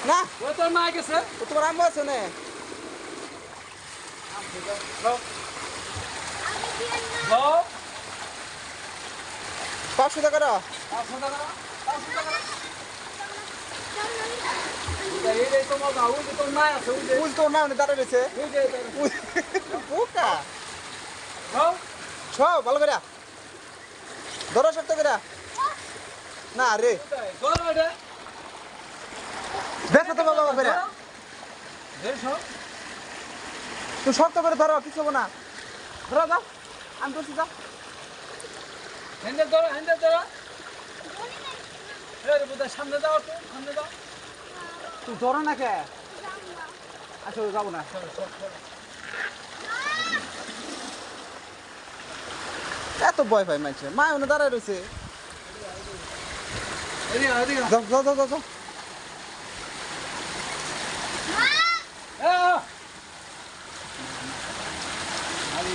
না ওই তোর মা গেছে ও তোমার আম্মু আছে না যাও 500 টাকা দাও 500 টাকা 500 টাকা এই তোমার গাও যে তোর মা আছে ওই যে ফুল তো না মানে দাঁড়া রয়েছে ওই যে পোকা যাও সব ভালো করে ধরো শক্ত করে না রে ধর ওটা দেখো তো বাবা করে দেখো তুই শক্ত করে ধরো কিছু হবে না ধরো যাও আমি ধরছি যাও হ্যান্ডেল ধরো এই বুদা সামনে যাও তো সামনে যাও তুই ধরো না কে আচ্ছা যাবো না এত ভয় পাই মাইছে মা ওনে দাঁড়ায় রয়েছে এদিকে যাও যাও যাও যাও আরে